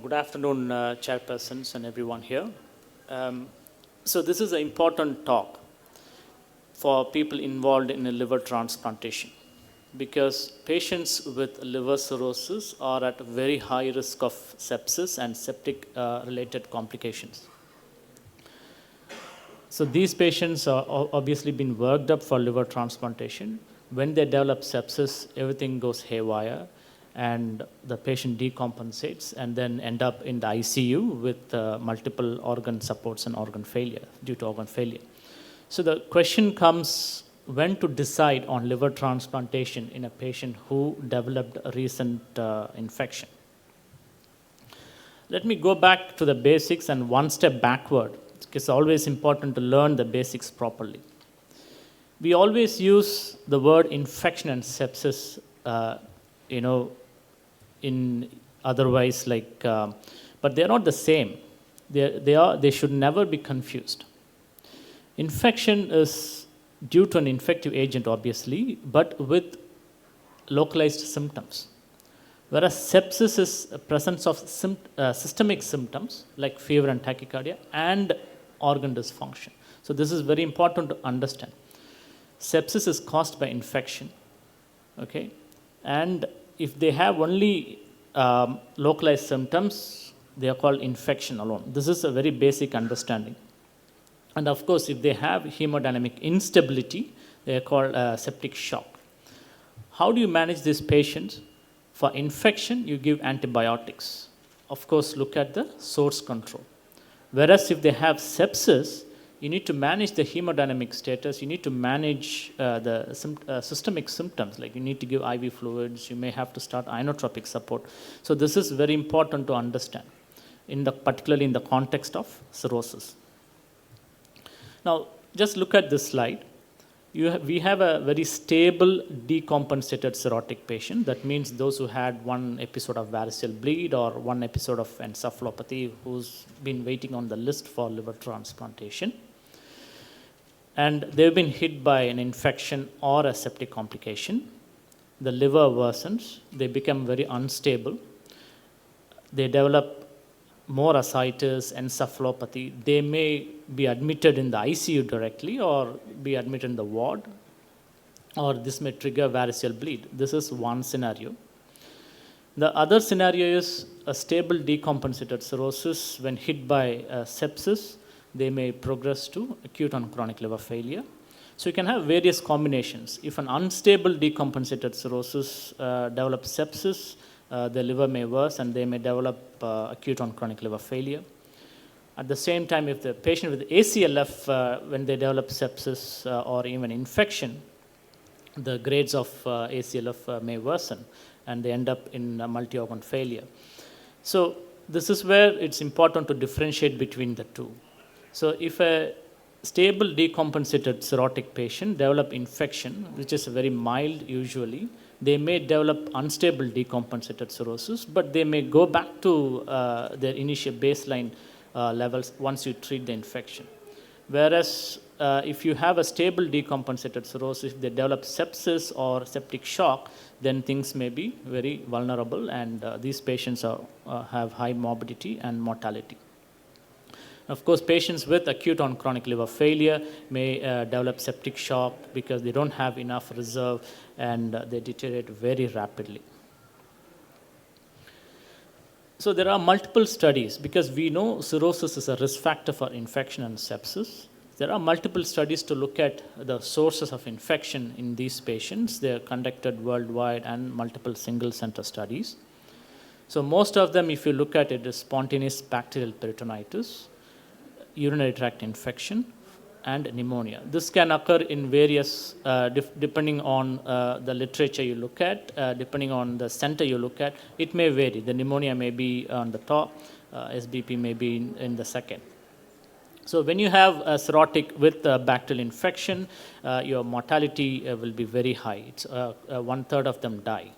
Good afternoon, chairpersons and everyone here. So this is an important talk for people involved in a liver transplantation because patients with liver cirrhosis are at very high risk of sepsis and septic related complications. So these patients are obviously been worked up for liver transplantation. When they develop sepsis, everything goes haywire and the patient decompensates and then end up in the ICU with multiple organ supports and organ failure due to organ failure. So the question comes when to decide on liver transplantation in a patient who developed a recent infection. Let me go back to the basics and one step backward. It's always important to learn the basics properly. We always use the word infection and sepsis, in otherwise but they're not the same. They should never be confused. Infection is due to an infective agent, obviously, but with localized symptoms. Whereas sepsis is a presence of systemic symptoms like fever and tachycardia and organ dysfunction. So this is very important to understand. Sepsis is caused by infection, okay? And if they have only localized symptoms, they are called infection alone. This is a very basic understanding. And of course, if they have hemodynamic instability, they are called septic shock. How do you manage these patients? For infection, you give antibiotics. Of course, look at the source control. Whereas if they have sepsis, you need to manage the hemodynamic status, you need to manage the systemic symptoms, like you need to give IV fluids, you may have to start inotropic support. So this is very important to understand, particularly in the context of cirrhosis. Now, just look at this slide. We have a very stable decompensated cirrhotic patient. That means those who had one episode of variceal bleed or one episode of encephalopathy who's been waiting on the list for liver transplantation. And they've been hit by an infection or a septic complication. The liver worsens, they become very unstable. They develop more ascites, encephalopathy. They may be admitted in the ICU directly or be admitted in the ward, or this may trigger variceal bleed. This is one scenario. The other scenario is a stable decompensated cirrhosis. When hit by sepsis, they may progress to acute on chronic liver failure. So you can have various combinations. If an unstable decompensated cirrhosis develops sepsis, the liver may worsen and they may develop acute on chronic liver failure. At the same time, if the patient with ACLF, when they develop sepsis or even infection, the grades of ACLF may worsen and they end up in multi-organ failure. So this is where it's important to differentiate between the two. So if a stable decompensated cirrhotic patient develop infection, which is very mild usually, they may develop unstable decompensated cirrhosis, but they may go back to their initial baseline levels once you treat the infection. Whereas if you have a stable decompensated cirrhosis, if they develop sepsis or septic shock, then things may be very vulnerable and these patients have high morbidity and mortality. Of course, patients with acute on chronic liver failure may develop septic shock because they don't have enough reserve and they deteriorate very rapidly. So there are multiple studies because we know cirrhosis is a risk factor for infection and sepsis. There are multiple studies to look at the sources of infection in these patients. They are conducted worldwide and multiple single center studies. So most of them, if you look at it, is spontaneous bacterial peritonitis, urinary tract infection, and pneumonia. This can occur in various, depending on the literature you look at, depending on the center you look at, it may vary. The pneumonia may be on the top, SBP may be in the second. So when you have a cirrhotic with bacterial infection, your mortality will be very high. It's 1/3 of them die.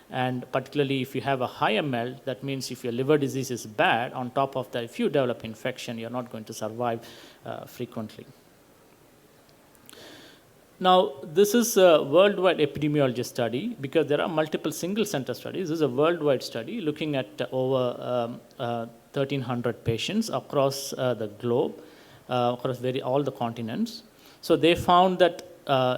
And particularly if you have a high ML, that means if your liver disease is bad, on top of that, if you develop infection, you're not going to survive frequently. Now, this is a worldwide epidemiology study because there are multiple single center studies. This is a worldwide study looking at over 1,300 patients across the globe, across all the continents. So they found that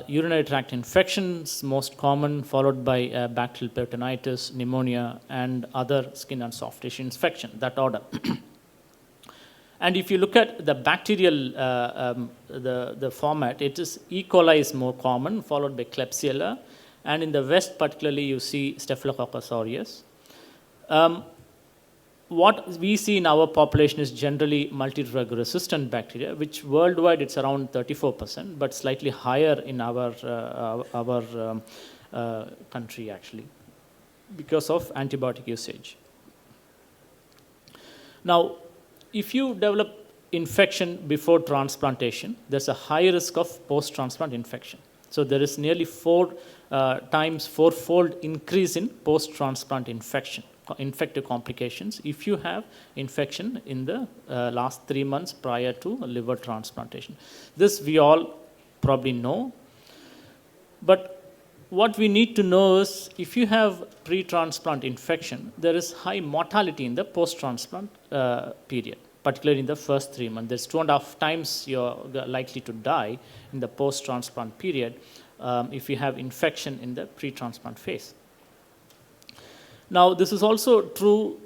urinary tract infections most common, followed by bacterial peritonitis, pneumonia, and other skin and soft tissue infection, that order. And if you look at the bacterial the format, it is E. coli is more common, followed by Klebsiella, and in the West particularly you see Staphylococcus aureus. What we see in our population is generally multi-drug resistant bacteria, which worldwide it's around 34%, but slightly higher in our country actually, because of antibiotic usage. Now, if you develop infection before transplantation, there's a high risk of post-transplant infection. So there is nearly fourfold increase in post-transplant infection, infective complications, if you have infection in the last 3 months prior to liver transplantation. This we all probably know, but what we need to know is if you have pre-transplant infection, there is high mortality in the post-transplant period, particularly in the first 3 months. There's 2.5 times you're likely to die in the post-transplant period if you have infection in the pre-transplant phase. Now, this is also true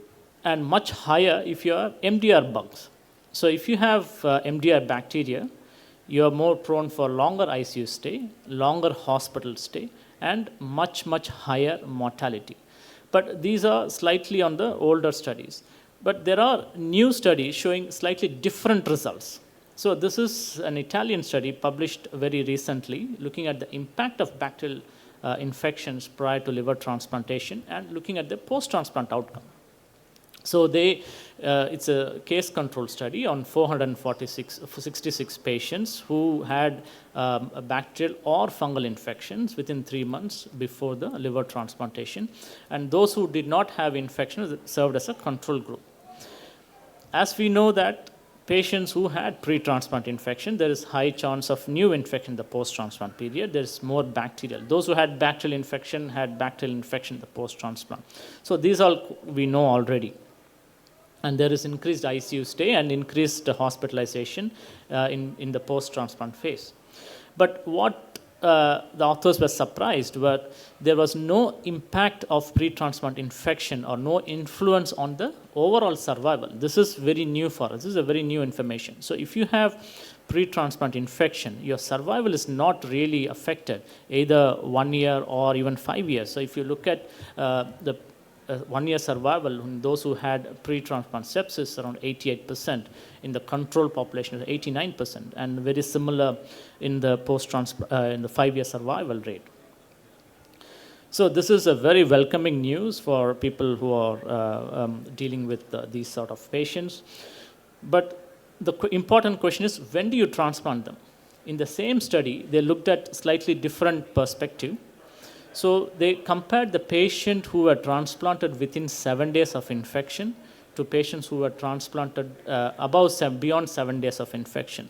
and much higher if you have MDR bugs. So if you have MDR bacteria, you are more prone for longer ICU stay, longer hospital stay, and much higher mortality. But these are slightly on the older studies. But there are new studies showing slightly different results. So this is an Italian study published very recently looking at the impact of bacterial infections prior to liver transplantation and looking at the post-transplant outcome. So it's a case control study on 466 patients who had bacterial or fungal infections within 3 months before the liver transplantation. And those who did not have infections served as a control group. As we know that patients who had pre-transplant infection, there is high chance of new infection in the post-transplant period. There is more bacterial. Those who had bacterial infection had bacterial infection in the post-transplant. So these all we know already. And there is increased ICU stay and increased hospitalization in the post-transplant phase. But what the authors were surprised were there was no impact of pre-transplant infection or no influence on the overall survival. This is very new for us. This is a very new information. So if you have pre-transplant infection, your survival is not really affected, either 1 year or even 5 years. So if you look at the 1 year survival in those who had pre-transplant sepsis, around 88%. In the control population, 89%, and very similar in the in the 5 year survival rate. So this is a very welcoming news for people who are dealing with these sort of patients. But the important question is, when do you transplant them? In the same study, they looked at slightly different perspective. So they compared the patient who were transplanted within 7 days of infection to patients who were transplanted beyond 7 days of infection.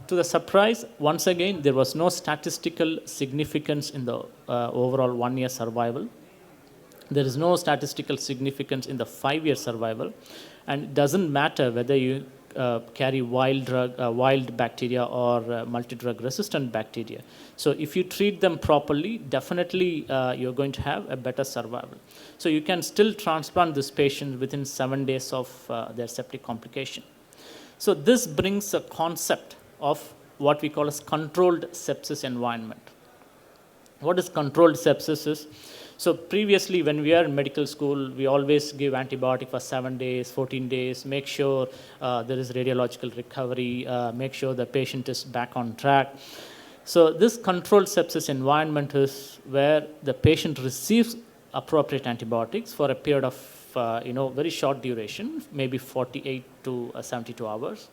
To the surprise, once again, there was no statistical significance in the overall 1 year survival. There is no statistical significance in the 5 year survival. And it doesn't matter whether you carry wild bacteria or multi-drug resistant bacteria. So if you treat them properly, definitely you're going to have a better survival. So you can still transplant this patient within 7 days of their septic complication. So this brings a concept of what we call as controlled sepsis environment. What is controlled sepsis is, so previously when we are in medical school, we always give antibiotic for 7 days, 14 days, make sure there is radiological recovery, make sure the patient is back on track. So this controlled sepsis environment is where the patient receives appropriate antibiotics for a period of very short duration, maybe 48 to 72 hours.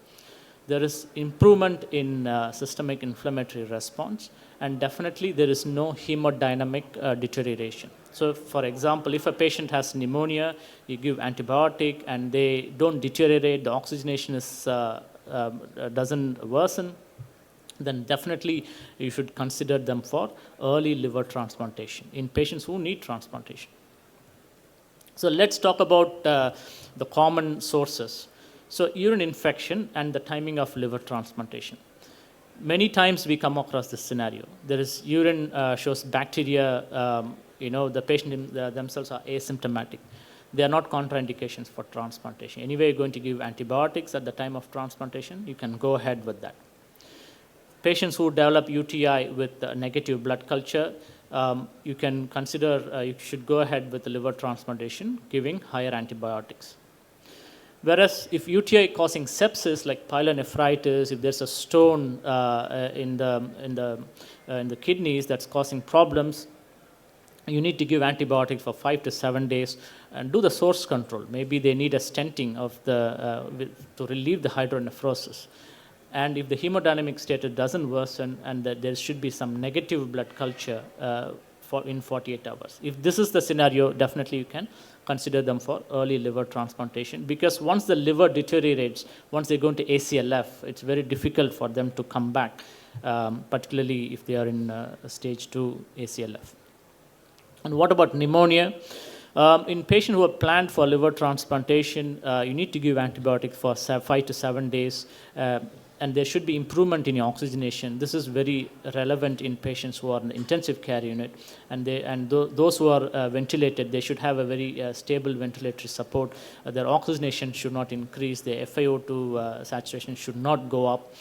There is improvement in systemic inflammatory response, and definitely there is no hemodynamic deterioration. So for example, if a patient has pneumonia, you give antibiotic and they don't deteriorate, the oxygenation doesn't worsen, then definitely you should consider them for early liver transplantation in patients who need transplantation. So let's talk about the common sources. So urine infection and the timing of liver transplantation. Many times we come across this scenario. There is urine shows bacteria, the patient themselves are asymptomatic. They are not contraindications for transplantation. Anyway, you're going to give antibiotics at the time of transplantation, you can go ahead with that. Patients who develop UTI with negative blood culture, you can consider, you should go ahead with the liver transplantation, giving higher antibiotics. Whereas if UTI causing sepsis like pyelonephritis, if there's a stone in the kidneys that's causing problems, you need to give antibiotics for 5 to 7 days and do the source control. Maybe they need a stenting of to relieve the hydronephrosis. And if the hemodynamic status doesn't worsen and that there should be some negative blood culture in 48 hours. If this is the scenario, definitely you can consider them for early liver transplantation, because once the liver deteriorates, once they go into ACLF, it's very difficult for them to come back, particularly if they are in stage 2 ACLF. And what about pneumonia? In patients who are planned for liver transplantation, you need to give antibiotics for 5 to 7 days, and there should be improvement in your oxygenation. This is very relevant in patients who are in the intensive care unit, and those who are ventilated, they should have a very stable ventilatory support. Their oxygenation should not increase, their FiO2 saturation should not go up.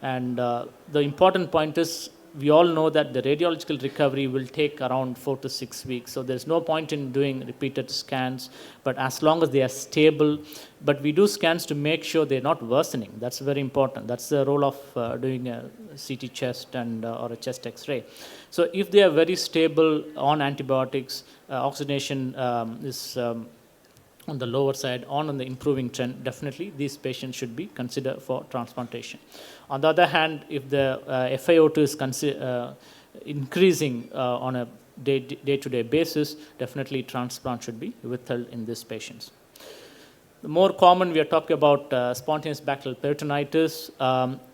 And the important point is, we all know that the radiological recovery will take around 4 to 6 weeks. So there's no point in doing repeated scans, but as long as they are stable, but we do scans to make sure they're not worsening. That's very important. That's the role of doing a CT chest or a chest X-ray. So if they are very stable on antibiotics, oxygenation is on the lower side, on the improving trend, definitely these patients should be considered for transplantation. On the other hand, if the FiO2 is increasing on a day-to-day basis, definitely transplant should be withheld in these patients. The more common, we are talking about spontaneous bacterial peritonitis.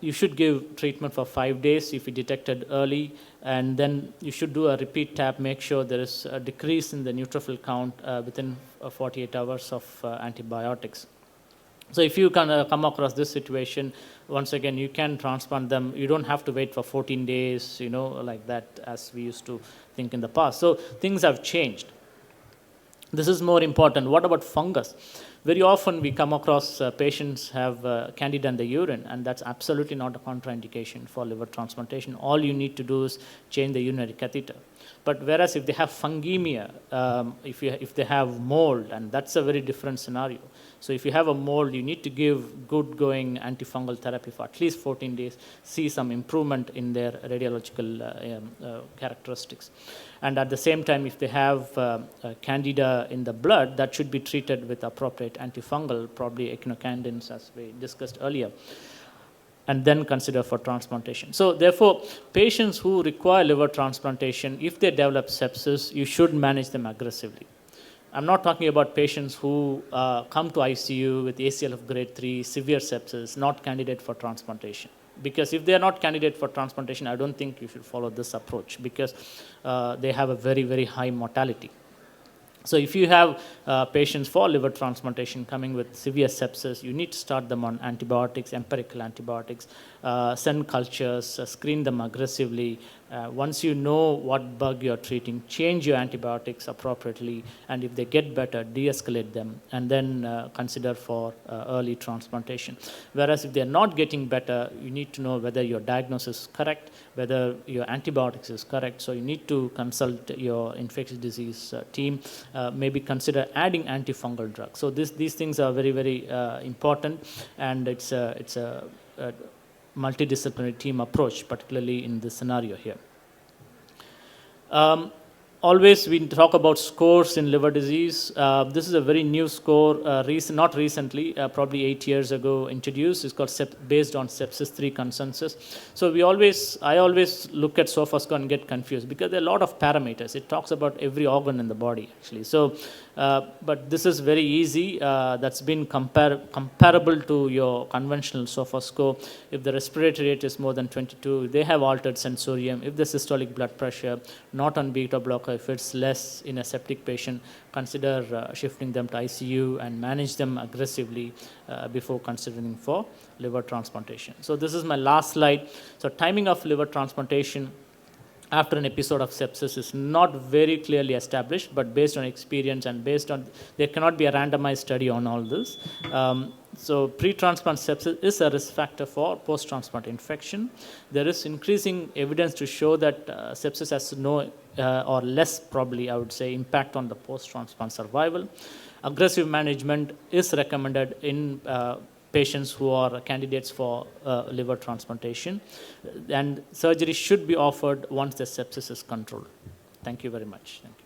You should give treatment for 5 days if you detected early, and then you should do a repeat tap, make sure there is a decrease in the neutrophil count within 48 hours of antibiotics. So if you can come across this situation, once again, you can transplant them. You don't have to wait for 14 days, like that, as we used to think in the past. So things have changed. This is more important. What about fungus? Very often we come across patients have candida in the urine, and that's absolutely not a contraindication for liver transplantation. All you need to do is change the urinary catheter. But whereas if they have fungemia, if they have mold, and that's a very different scenario. So if you have a mold, you need to give good going antifungal therapy for at least 14 days, see some improvement in their radiological characteristics. And at the same time, if they have candida in the blood, that should be treated with appropriate antifungal, probably echinocandins, as we discussed earlier, and then consider for transplantation. So therefore, patients who require liver transplantation, if they develop sepsis, you should manage them aggressively. I'm not talking about patients who come to ICU with ACL of grade 3, severe sepsis, not candidate for transplantation. Because if they are not candidate for transplantation, I don't think you should follow this approach, because they have a very, very high mortality. So if you have patients for liver transplantation coming with severe sepsis, you need to start them on antibiotics, empirical antibiotics, send cultures, screen them aggressively. Once you know what bug you're treating, change your antibiotics appropriately, and if they get better, de-escalate them, and then consider for early transplantation. Whereas if they're not getting better, you need to know whether your diagnosis is correct, whether your antibiotics is correct. So you need to consult your infectious disease team, maybe consider adding antifungal drugs. So these things are very, very important, and it's a multidisciplinary team approach, particularly in this scenario here. always we talk about scores in liver disease. This is a very new score, not recently, probably 8 years ago introduced. It's called based on sepsis-III consensus. So I always look at SOFA score and get confused because there are a lot of parameters. It talks about every organ in the body actually. So, but this is very easy. That's been comparable to your conventional SOFA score. If the respiratory rate is more than 22, they have altered sensorium. If the systolic blood pressure not on beta blocker, if it's less in a septic patient, consider shifting them to ICU and manage them aggressively before considering for liver transplantation. So this is my last slide. So timing of liver transplantation after an episode of sepsis is not very clearly established, but based on experience and based on, there cannot be a randomized study on all this. So pre-transplant sepsis is a risk factor for post-transplant infection. There is increasing evidence to show that sepsis has no or less probably, I would say, impact on the post-transplant survival. Aggressive management is recommended in patients who are candidates for liver transplantation, and surgery should be offered once the sepsis is controlled. Thank you very much. Thank you.